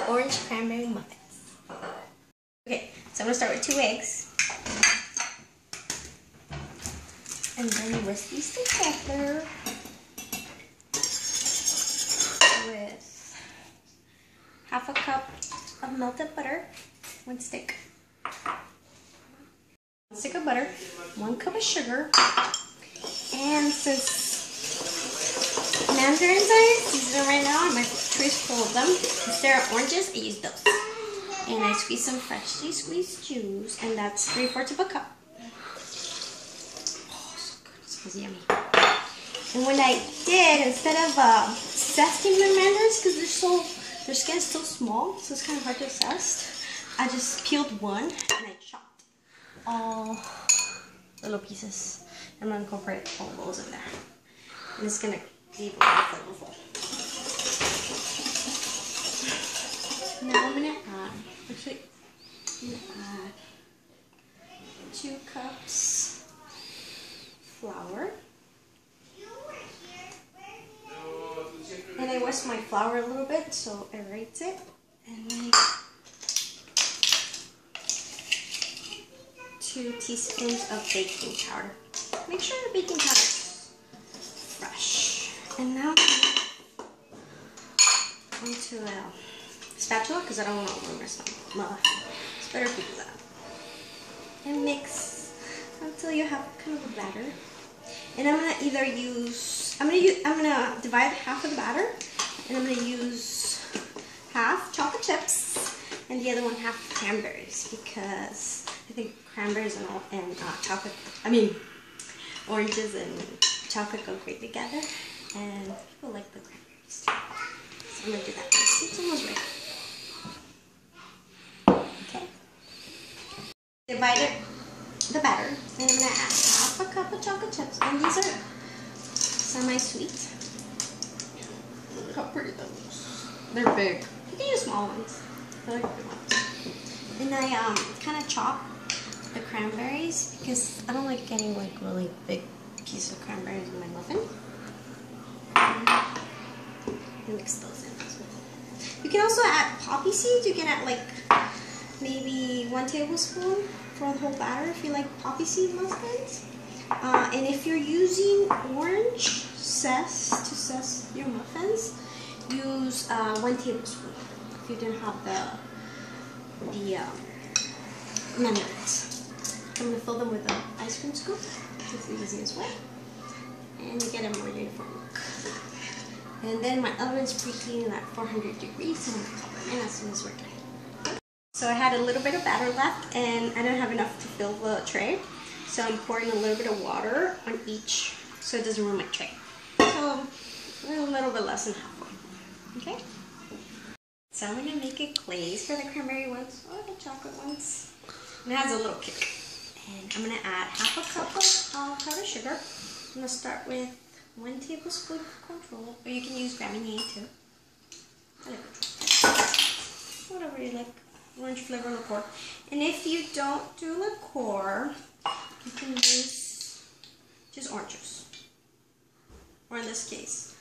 orange cranberry muffins. Okay, so I'm gonna start with 2 eggs. And then whisk these together with half a cup of melted butter, 1 stick. 1 stick of butter, 1 cup of sugar, and since mandarins are in season right now, and my tray is full of them, instead of oranges, I use those. And I squeeze some freshly squeezed juice, and that's 3/4 of a cup. Was yummy. And when I did, instead of zesting my mandarins, because their skin's so small, so it's kind of hard to zest, I just peeled one and I chopped all little pieces. I'm gonna incorporate all those in there, and it's gonna be really flavorful. Now I'm gonna add 2 cups flour, and I whisk my flour a little bit so it aerates it, and then 2 teaspoons of baking powder. Make sure your baking powder is fresh. And now onto a spatula, because I don't want to ruin my muffin. It's better if you do that. And mix until you have kind of a batter. And I'm gonna either use, I'm gonna divide half of the batter, and I'm gonna use half chocolate chips and the other one half cranberries, because I think cranberries and oranges and chocolate go great together, and people like the cranberries too. So I'm gonna do that. It's almost ready. Okay. Divide the batter, and I'm gonna add half a cup of chocolate chips, and these are semi-sweet. Look how pretty those. They're big. You can use small ones. They're like big ones. And I kind of chop the cranberries, because I don't like getting like really big pieces of cranberries in my muffin. And mix those in as well. You can also add poppy seeds. You can add like maybe 1 tablespoon for the whole batter if you like poppy seed muffins. And if you're using orange zest to zest your muffins, use 1 tablespoon if you didn't have the mandarins. I'm going to fill them with an ice cream scoop. It's the easiest way. And you get a more uniform look. And then my oven's preheating at 400 degrees, so I'm going to cover it in as soon as we're done. So I had a little bit of batter left, and I don't have enough to fill the tray. So I'm pouring a little bit of water on each so it doesn't ruin my tray. So a little bit less than halfway. Okay? So I'm going to make a glaze for the cranberry ones or the chocolate ones. And it has a little kick. And I'm going to add half a cup of powdered sugar. I'm going to start with 1 tablespoon of control, or you can use Grammy too. I like control. Whatever you like. Orange flavor liqueur. And if you don't do liqueur, you can use just orange juice. Or in this case,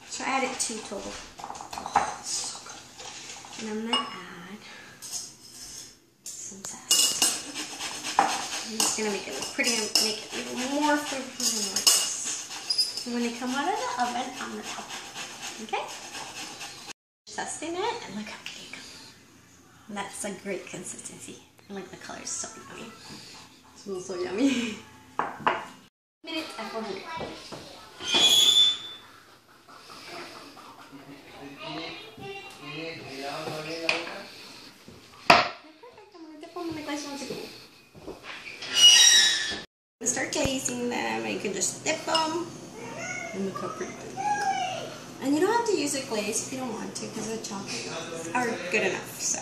so I added 2 total. Oh, it's so good. And I'm going to add some zest. I'm just going to make it look pretty and make it even more flavorful than like this. And when they come out of the oven, I'm going to top it. Okay? Zesting it, and look how pretty it comes. That's a great consistency. I like the color, it's so yummy. It smells so yummy. Minutes at 400. Start glazing them, and you can just dip them. And look how pretty they look. And you don't have to use a glaze if you don't want to, because the chocolates are good enough. So,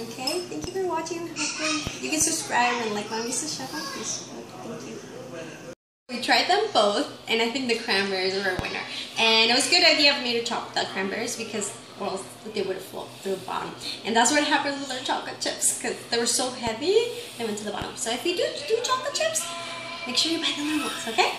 okay, thank you for watching. Hopefully you can subscribe and like my Mrs. Chef on Facebook. Thank you. We tried them both, and I think the cranberries were a winner. And it was a good idea for me to chop the cranberries, because or else they would have floated through the bottom. And that's what happened with our chocolate chips, because they were so heavy, they went to the bottom. So if you do chocolate chips, make sure you buy the little ones, okay?